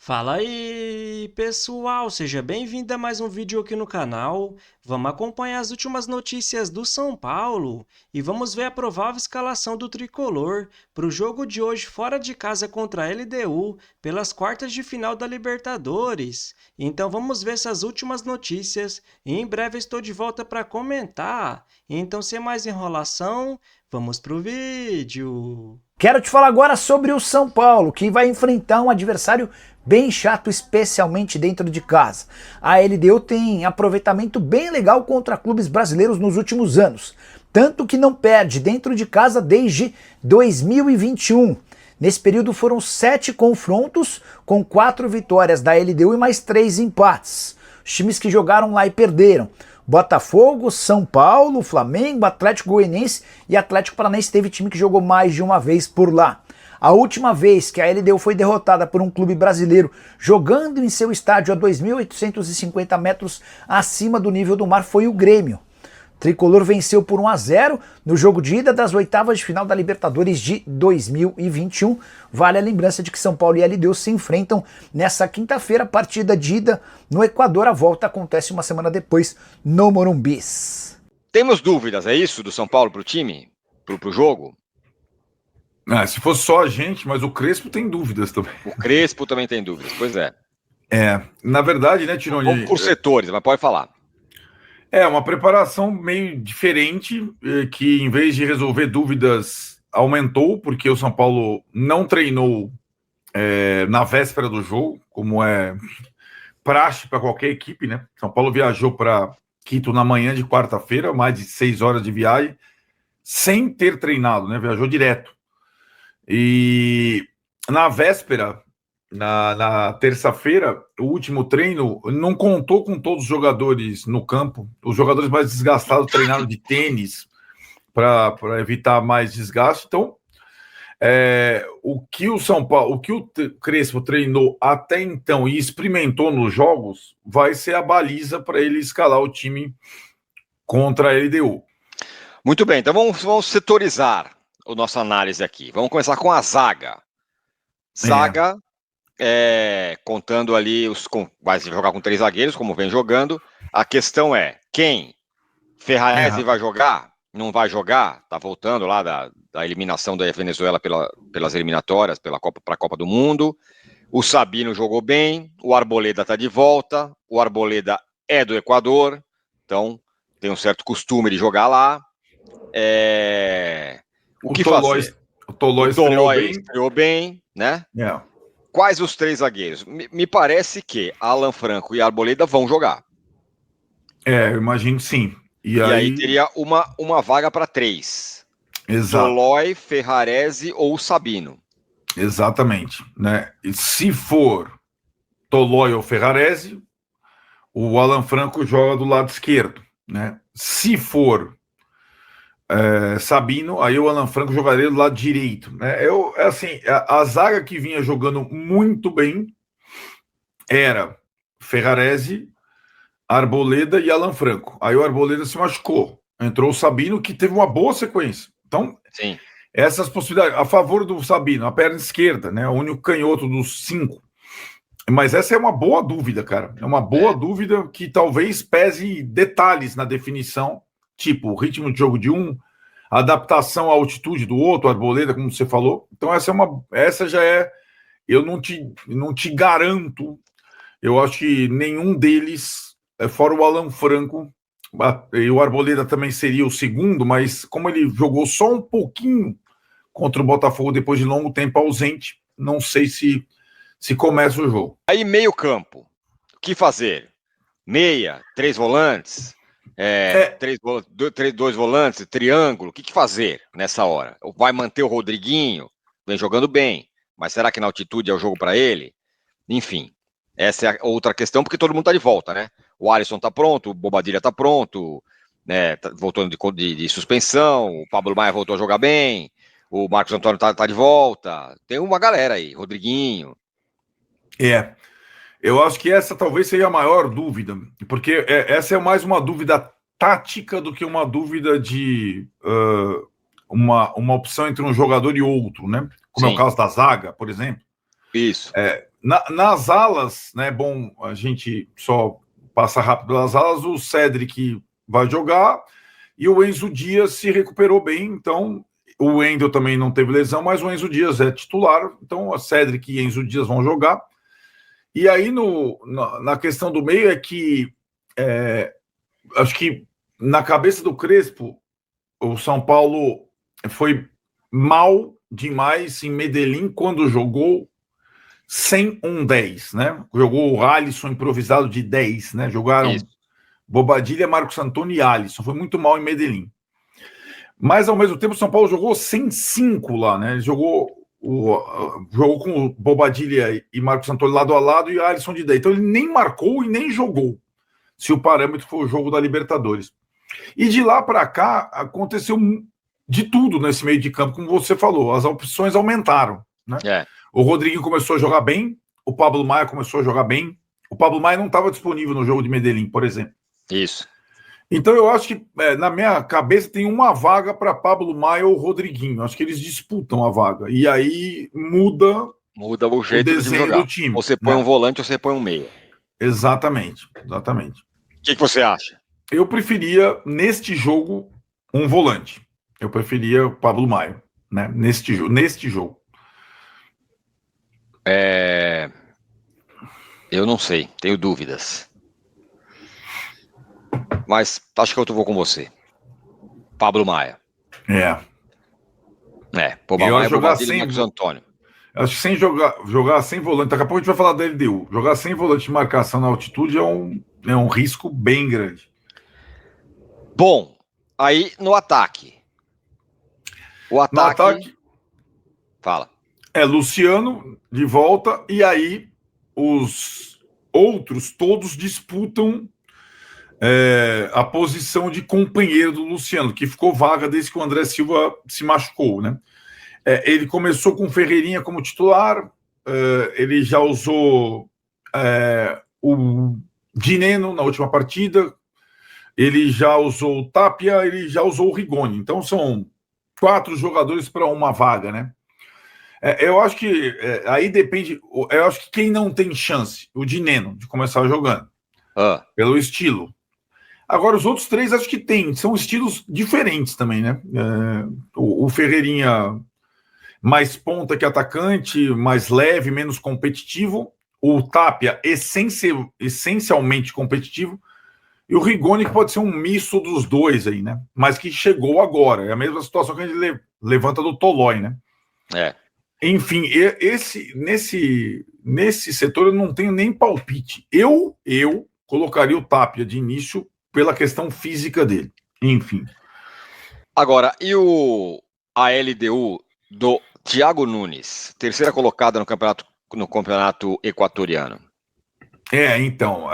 Fala aí, pessoal! Seja bem-vindo a mais um vídeo aqui no canal. Vamos acompanhar as últimas notícias do São Paulo e vamos ver a provável escalação do tricolor para o jogo de hoje fora de casa contra a LDU pelas quartas de final da Libertadores. Então vamos ver essas últimas notícias e em breve estou de volta para comentar. Então, sem mais enrolação, vamos pro vídeo. Quero te falar agora sobre o São Paulo, que vai enfrentar um adversário bem chato, especialmente dentro de casa. A LDU tem aproveitamento bem legal contra clubes brasileiros nos últimos anos, tanto que não perde dentro de casa desde 2021. Nesse período foram 7 confrontos, com 4 vitórias da LDU e mais 3 empates. Os times que jogaram lá e perderam: Botafogo, São Paulo, Flamengo, Atlético Goianiense e Atlético Paranaense. Teve time que jogou mais de uma vez por lá. A última vez que a LDU foi derrotada por um clube brasileiro jogando em seu estádio a 2.850 metros acima do nível do mar foi o Grêmio. O tricolor venceu por 1-0 no jogo de ida das oitavas de final da Libertadores de 2021. Vale a lembrança de que São Paulo e LDU se enfrentam nessa quinta-feira, partida de ida no Equador. A volta acontece uma semana depois no Morumbi. Temos dúvidas, é isso, do São Paulo pro time? Pro jogo? Se fosse só a gente, mas o Crespo tem dúvidas também. O Crespo também tem dúvidas, pois é. Na verdade, né, Tironi? Vamos por setores, mas pode falar. É uma preparação meio diferente, que em vez de resolver dúvidas, aumentou, porque o São Paulo não treinou na véspera do jogo, como é praxe para qualquer equipe, né? São Paulo viajou para Quito na manhã de quarta-feira, mais de 6 horas de viagem, sem ter treinado, né? Viajou direto. E na véspera, na terça-feira, o último treino não contou com todos os jogadores no campo. Os jogadores mais desgastados treinaram de tênis para evitar mais desgaste. Então, o que o São Paulo, o que o Crespo treinou até então e experimentou nos jogos, vai ser a baliza para ele escalar o time contra a LDU. Muito bem, então vamos setorizar a nossa análise aqui. Vamos começar com a zaga. Zaga, contando ali, vai jogar com 3 zagueiros, como vem jogando. A questão é, quem? Ferrarese vai jogar? Não vai jogar? Tá voltando lá da eliminação da Venezuela pelas eliminatórias, para a Copa do Mundo. O Sabino jogou bem, o Arboleda tá de volta, o Arboleda é do Equador, então tem um certo costume de jogar lá. O que fazer? O Tolói estreou bem, né? Quais os 3 zagueiros? Me parece que Alan Franco e Arboleda vão jogar. Eu imagino sim. E aí teria uma vaga para 3. Exato. Tolói, Ferrarese ou Sabino. Exatamente, né? E se for Tolói ou Ferrarese, o Alan Franco joga do lado esquerdo, né? Se for Sabino, aí o Alan Franco jogaria do lado direito, né? Assim, a zaga que vinha jogando muito bem era Ferrarese, Arboleda e Alan Franco. Aí o Arboleda se machucou, entrou o Sabino, que teve uma boa sequência. Então, sim, essas possibilidades a favor do Sabino, a perna esquerda, né? O único canhoto dos 5. Mas essa é uma boa dúvida, cara. É uma boa dúvida que talvez pese detalhes na definição, tipo o ritmo de jogo de um, a adaptação à altitude do outro, Arboleda, como você falou. Então essa já é, eu não te garanto. Eu acho que nenhum deles, fora o Alan Franco, e o Arboleda também seria o segundo, mas como ele jogou só um pouquinho contra o Botafogo depois de longo tempo ausente, não sei se começa o jogo. Aí meio campo, o que fazer? Meia, 3 volantes, 2 volantes, triângulo, o que fazer nessa hora? Vai manter o Rodriguinho, vem jogando bem, mas será que na altitude é o jogo para ele? Enfim, essa é outra questão, porque todo mundo tá de volta, né? O Alisson tá pronto, o Bobadilha tá pronto, né? Voltando de suspensão, o Pablo Maia voltou a jogar bem, o Marcos Antônio tá de volta, tem uma galera aí, Rodriguinho. Eu acho que essa talvez seja a maior dúvida, porque essa é mais uma dúvida tática do que uma dúvida de uma opção entre um jogador e outro, né? Como é o caso da zaga, por exemplo. Isso. Nas alas, né? Bom, a gente só passa rápido pelas alas. O Cédric vai jogar e o Enzo Dias se recuperou bem. Então, o Wendel também não teve lesão, mas o Enzo Dias é titular. Então, o Cédric e Enzo Dias vão jogar. E aí, na questão do meio, é que acho que na cabeça do Crespo, o São Paulo foi mal demais em Medellín quando jogou sem um 10, né? Jogou o Alisson improvisado de 10, né? Jogaram Bobadilha, Marcos Antônio e Alisson. Foi muito mal em Medellín. Mas, ao mesmo tempo, o São Paulo jogou sem 5 lá, né? Ele jogou com o Bobadilha e Marcos Antônio lado a lado e Alisson de 10. Então, ele nem marcou e nem jogou, se o parâmetro for o jogo da Libertadores. E de lá para cá, aconteceu de tudo nesse meio de campo, como você falou. As opções aumentaram, né? O Rodriguinho começou a jogar bem, o Pablo Maia começou a jogar bem. O Pablo Maia não estava disponível no jogo de Medellín, por exemplo. Isso. Então eu acho que na minha cabeça tem uma vaga para Pablo Maia ou Rodriguinho. Acho que eles disputam a vaga. E aí muda o jeito de jogar. Do time. Você põe um volante ou você põe um meia. Exatamente. O que você acha? Eu preferia, neste jogo, um volante. Eu preferia o Pablo Maia, né? Neste jogo. Eu não sei, tenho dúvidas. Mas acho que eu vou com você. Pablo Maia. Pablo Maia, jogar sem Marcos Antônio. Acho que sem jogar sem volante, daqui a pouco a gente vai falar da LDU. Jogar sem volante de marcação na altitude é um risco bem grande. Bom, aí no ataque. No ataque. Fala. Luciano de volta, e aí os outros todos disputam a posição de companheiro do Luciano, que ficou vaga desde que o André Silva se machucou, né? Ele começou com o Ferreirinha como titular, ele já usou o Dineno na última partida, ele já usou o Tapia, ele já usou o Rigoni. Então são 4 jogadores para uma vaga, né? Eu acho que aí depende. Eu acho que quem não tem chance, o Dineno, de começar jogando, pelo estilo. Agora, os outros 3 acho que tem, são estilos diferentes também, né? O Ferreirinha mais ponta que atacante, mais leve, menos competitivo. O Tapia essencialmente competitivo. E o Rigoni, que pode ser um misto dos dois aí, né? Mas que chegou agora. É a mesma situação que a gente levanta do Tolói, né? Enfim, nesse setor eu não tenho nem palpite. Eu colocaria o Tapia de início pela questão física dele. Enfim. Agora, e a LDU do Thiago Nunes, terceira colocada no campeonato equatoriano? Então,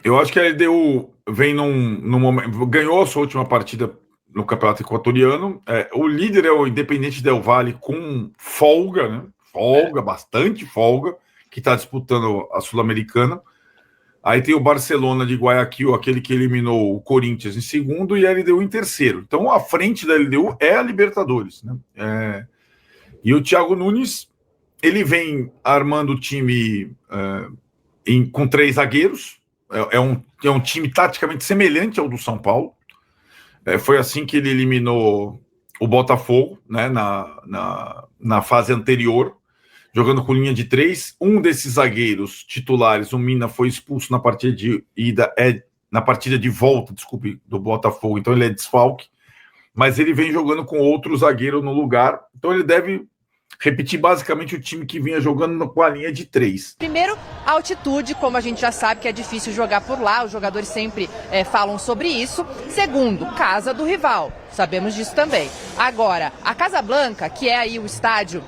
eu acho que a LDU vem num momento... Ganhou a sua última partida no campeonato equatoriano. O líder é o Independente Del Valle com folga, né? Bastante folga, que está disputando a Sul-Americana. Aí tem o Barcelona de Guayaquil, aquele que eliminou o Corinthians em segundo, e a LDU em terceiro. Então, a frente da LDU é a Libertadores, né? E o Thiago Nunes, ele vem armando o time com 3 zagueiros. É um time taticamente semelhante ao do São Paulo. Foi assim que ele eliminou o Botafogo, né, na fase anterior, jogando com linha de 3. Um desses zagueiros titulares, o Mina, foi expulso na partida de ida, na partida de volta, do Botafogo. Então ele é desfalque, mas ele vem jogando com outro zagueiro no lugar. Então ele deve repetir basicamente o time que vinha jogando com a linha de 3. Primeiro, a altitude, como a gente já sabe que é difícil jogar por lá, os jogadores sempre falam sobre isso. Segundo, casa do rival, sabemos disso também. Agora, a Casablanca, que é aí o estádio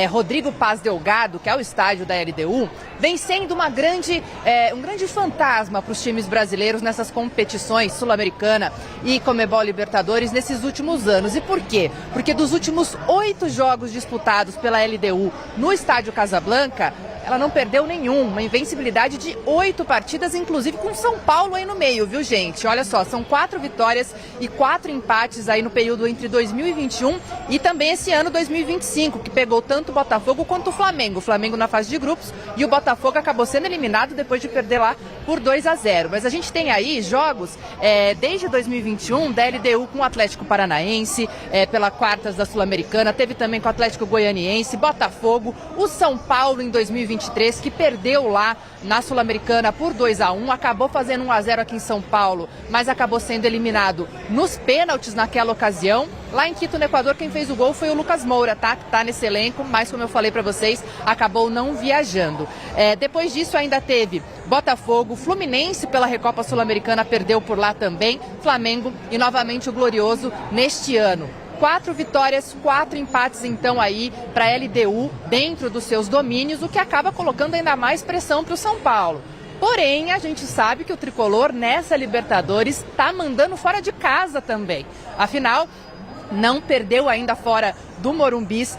Rodrigo Paz Delgado, que é o estádio da LDU, vem sendo um grande fantasma para os times brasileiros nessas competições Sul-Americana e Conmebol Libertadores nesses últimos anos. E por quê? Porque dos últimos 8 jogos disputados pela LDU no estádio Casablanca, ela não perdeu nenhum, uma invencibilidade de 8 partidas, inclusive com São Paulo aí no meio, viu, gente? Olha só, são 4 vitórias e 4 empates aí no período entre 2021 e também esse ano 2025, que pegou tanto o Botafogo quanto o Flamengo. O Flamengo na fase de grupos e o Botafogo acabou sendo eliminado depois de perder lá por 2-0. Mas a gente tem aí jogos desde 2021, da LDU com o Atlético Paranaense, pela quartas da Sul-Americana, teve também com o Atlético Goianiense, Botafogo, o São Paulo em 2023, que perdeu lá na Sul-Americana por 2-1, acabou fazendo 1-0 aqui em São Paulo, mas acabou sendo eliminado nos pênaltis naquela ocasião. Lá em Quito, no Equador, quem fez o gol foi o Lucas Moura, tá? Que tá nesse elenco, mas como eu falei para vocês, acabou não viajando. Depois disso ainda teve Botafogo, Fluminense pela Recopa Sul-Americana perdeu por lá também, Flamengo e novamente o Glorioso neste ano. 4 vitórias, 4 empates então aí para a LDU dentro dos seus domínios, o que acaba colocando ainda mais pressão para o São Paulo. Porém, a gente sabe que o Tricolor nessa Libertadores está mandando fora de casa também. Afinal, não perdeu ainda fora do Morumbis,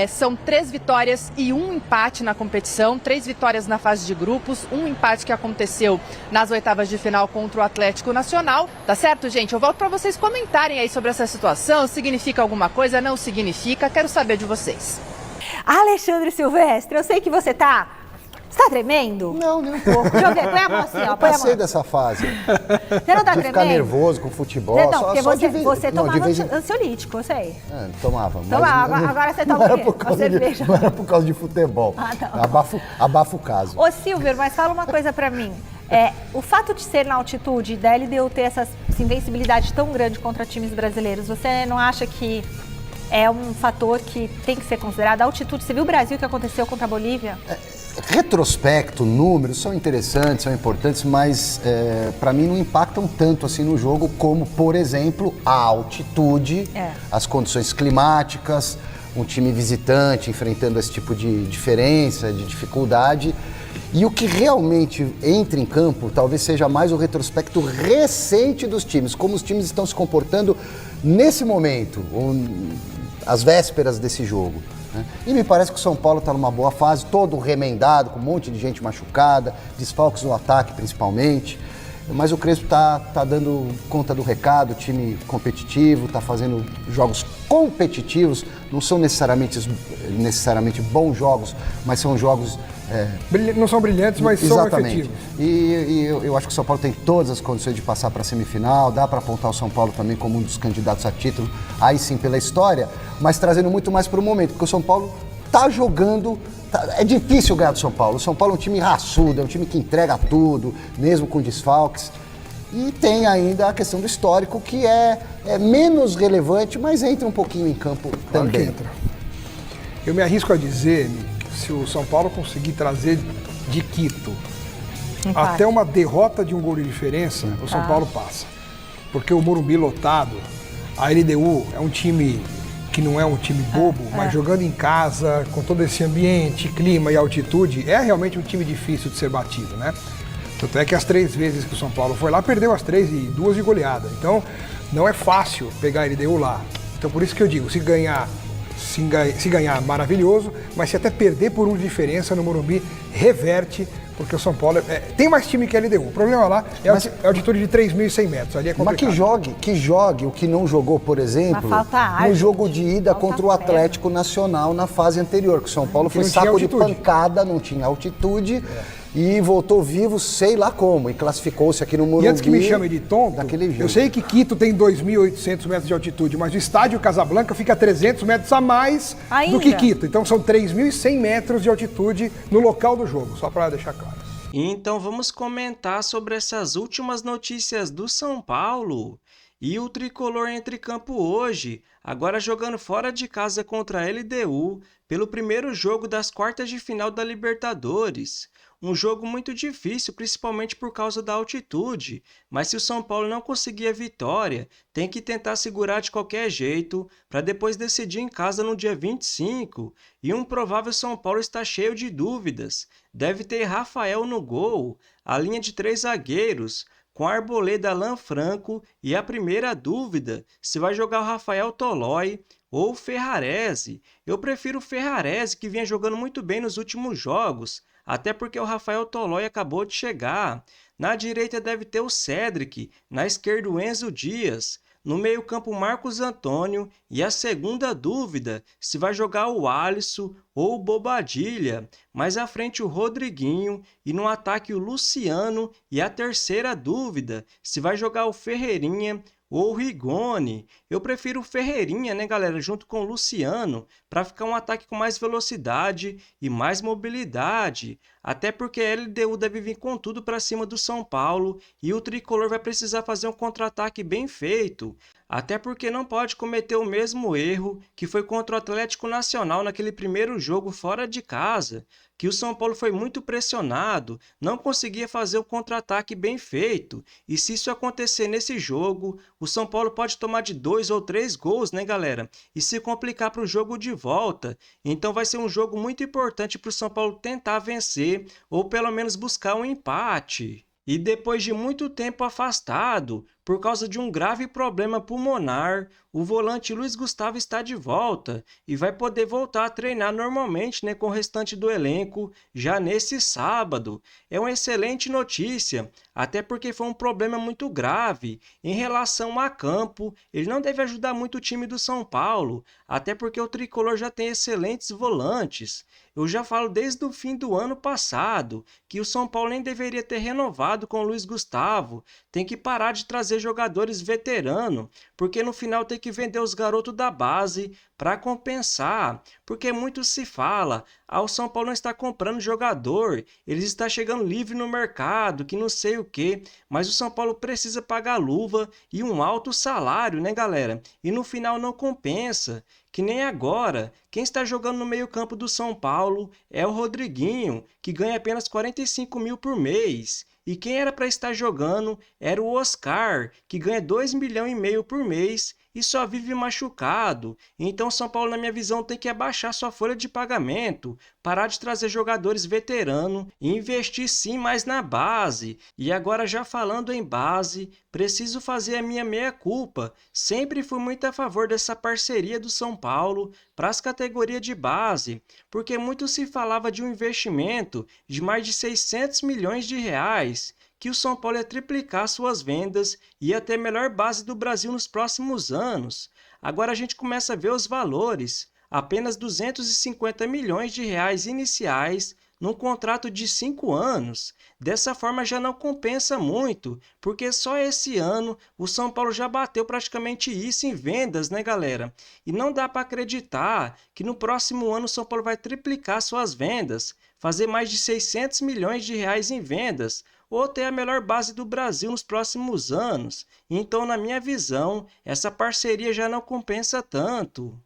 são 3 vitórias e 1 empate na competição, 3 vitórias na fase de grupos, 1 empate que aconteceu nas oitavas de final contra o Atlético Nacional, tá certo, gente? Eu volto para vocês comentarem aí sobre essa situação, significa alguma coisa, não significa, quero saber de vocês. Alexandre Silvestre, eu sei que você tá tremendo? Não, nem um pouco. Deixa eu ver, põe a mão assim, ó. Eu passei dessa fase. Você não tá de tremendo? ficar nervoso com futebol. Não, porque você tomava ansiolítico, eu sei. Tomava. Mas agora você toma o quê? Uma cerveja. Não era por causa de futebol. Abafa o caso. Ô, Silver, mas fala uma coisa pra mim. O fato de ser na altitude, da LDU ter essa invencibilidade tão grande contra times brasileiros, você não acha que é um fator que tem que ser considerado? A altitude, você viu o Brasil que aconteceu contra a Bolívia? Retrospecto, números são interessantes, são importantes, mas para mim não impactam tanto assim no jogo como, por exemplo, a altitude, as condições climáticas, um time visitante enfrentando esse tipo de diferença, de dificuldade. E o que realmente entra em campo talvez seja mais o retrospecto recente dos times, como os times estão se comportando nesse momento, às vésperas desse jogo. E me parece que o São Paulo está numa boa fase, todo remendado, com um monte de gente machucada, desfalques no ataque principalmente. Mas o Crespo está dando conta do recado, time competitivo, está fazendo jogos competitivos, não são necessariamente bons jogos, mas são jogos... Não são brilhantes, mas são efetivos. E eu acho que o São Paulo tem todas as condições de passar para a semifinal, dá para apontar o São Paulo também como um dos candidatos a título, aí sim pela história, mas trazendo muito mais para o momento, porque o São Paulo está jogando... É difícil ganhar do São Paulo. O São Paulo é um time raçudo, é um time que entrega tudo, mesmo com desfalques. E tem ainda a questão do histórico, que é menos relevante, mas entra um pouquinho em campo Claro também. que entra. Eu me arrisco a dizer que se o São Paulo conseguir trazer de Quito até uma derrota de um gol de diferença, o São Paulo passa. Porque o Morumbi lotado, a LDU é um time que não é um time bobo, mas jogando em casa, com todo esse ambiente, clima e altitude, é realmente um time difícil de ser batido, né? Tanto é que as 3 vezes que o São Paulo foi lá, perdeu as 3 e 2 de goleada. Então, não é fácil pegar a LDU lá. Então, por isso que eu digo, se ganhar, maravilhoso, mas se até perder por 1 de diferença no Morumbi, reverte, porque o São Paulo tem mais time que a LDU. O problema lá é a altitude de 3.100 metros. Ali é complicado. Mas que jogue o que não jogou, por exemplo, no jogo de ida contra o Atlético Nacional na fase anterior, que o São Paulo foi saco de pancada, não tinha altitude. E voltou vivo, sei lá como, e classificou-se aqui no Morumbi. E antes que me chamem de tonto, daquele jeito. Eu sei que Quito tem 2.800 metros de altitude, mas o estádio Casablanca fica a 300 metros a mais do que Quito. Então são 3.100 metros de altitude no local do jogo, só para deixar claro. Então vamos comentar sobre essas últimas notícias do São Paulo. E o Tricolor entra em campo hoje, agora jogando fora de casa contra a LDU, pelo primeiro jogo das quartas de final da Libertadores. Um jogo muito difícil, principalmente por causa da altitude, mas se o São Paulo não conseguir a vitória, tem que tentar segurar de qualquer jeito, para depois decidir em casa no dia 25, e um provável São Paulo está cheio de dúvidas. Deve ter Rafael no gol, a linha de 3 zagueiros, com Arboleda, Alan Franco, e a primeira dúvida, se vai jogar o Rafael Tolói, ou o Ferrarese. Eu prefiro o Ferrarese, que vinha jogando muito bem nos últimos jogos, até porque o Rafael Tolói acabou de chegar. Na direita deve ter o Cédric, na esquerda o Enzo Dias. No meio-campo, Marcos Antônio. E a segunda dúvida, se vai jogar o Alisson ou o Bobadilha. Mais à frente, o Rodriguinho. E no ataque, o Luciano. E a terceira dúvida, se vai jogar o Ferreirinha ou o Rigoni. Eu prefiro o Ferreirinha, né, galera, junto com o Luciano, para ficar um ataque com mais velocidade e mais mobilidade. Até porque a LDU deve vir com tudo para cima do São Paulo e o Tricolor vai precisar fazer um contra-ataque bem feito. Até porque não pode cometer o mesmo erro que foi contra o Atlético Nacional naquele primeiro jogo fora de casa, que o São Paulo foi muito pressionado, não conseguia fazer o contra-ataque bem feito. E se isso acontecer nesse jogo, o São Paulo pode tomar de 2 ou 3 gols, né, galera? E se complicar para o jogo de volta. Então vai ser um jogo muito importante para o São Paulo tentar vencer ou pelo menos buscar um empate. E depois de muito tempo afastado, por causa de um grave problema pulmonar, o volante Luiz Gustavo está de volta e vai poder voltar a treinar normalmente, né, com o restante do elenco já nesse sábado. É uma excelente notícia, até porque foi um problema muito grave. Em relação a campo, ele não deve ajudar muito o time do São Paulo, até porque o Tricolor já tem excelentes volantes. Eu já falo desde o fim do ano passado que o São Paulo nem deveria ter renovado com o Luiz Gustavo. Tem que parar de trazer jogadores veteranos, porque no final tem que vender os garotos da base para compensar. Porque muito se fala, o São Paulo não está comprando jogador, eles estão chegando livre no mercado, que não sei o que, mas o São Paulo precisa pagar luva e um alto salário, né, galera? E no final não compensa. Que nem agora, quem está jogando no meio-campo do São Paulo é o Rodriguinho, que ganha apenas 45 mil por mês. E quem era para estar jogando era o Oscar, que ganha 2,5 milhões por mês e só vive machucado. Então São Paulo, na minha visão, tem que abaixar sua folha de pagamento, parar de trazer jogadores veteranos e investir sim mais na base. E agora, já falando em base, preciso fazer a minha meia-culpa. Sempre fui muito a favor dessa parceria do São Paulo para as categorias de base, porque muito se falava de um investimento de mais de 600 milhões de reais, que o São Paulo ia triplicar suas vendas e ia ter a melhor base do Brasil nos próximos anos. Agora a gente começa a ver os valores. Apenas 250 milhões de reais iniciais num contrato de 5 anos. Dessa forma já não compensa muito, porque só esse ano o São Paulo já bateu praticamente isso em vendas, né, galera? E não dá para acreditar que no próximo ano o São Paulo vai triplicar suas vendas, fazer mais de 600 milhões de reais em vendas, ou ter a melhor base do Brasil nos próximos anos. Então, na minha visão, essa parceria já não compensa tanto.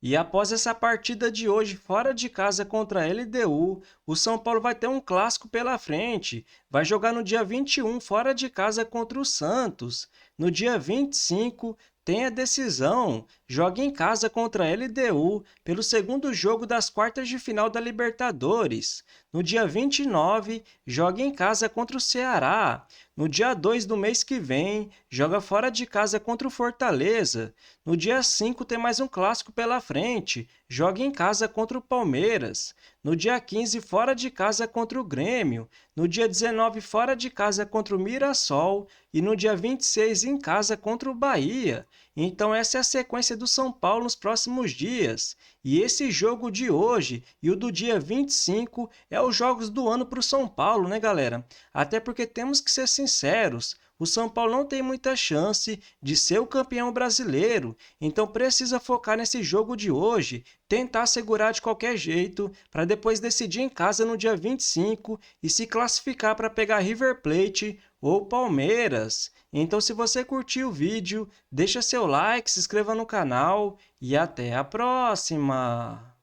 E após essa partida de hoje fora de casa contra a LDU, o São Paulo vai ter um clássico pela frente. Vai jogar no dia 21 fora de casa contra o Santos. No dia 25 tem a decisão. Joga em casa contra a LDU pelo segundo jogo das quartas de final da Libertadores. No dia 29, joga em casa contra o Ceará. No dia 2 do mês que vem, joga fora de casa contra o Fortaleza. No dia 5 tem mais um clássico pela frente, joga em casa contra o Palmeiras. No dia 15, fora de casa contra o Grêmio. No dia 19, fora de casa contra o Mirassol. E no dia 26, em casa contra o Bahia. Então essa é a sequência do São Paulo nos próximos dias. E esse jogo de hoje e o do dia 25 é os jogos do ano para o São Paulo, né, galera? Até porque temos que ser sinceros, o São Paulo não tem muita chance de ser o campeão brasileiro, então precisa focar nesse jogo de hoje, tentar segurar de qualquer jeito, para depois decidir em casa no dia 25 e se classificar para pegar River Plate ou Palmeiras. Então, se você curtiu o vídeo, deixa seu like, se inscreva no canal e até a próxima!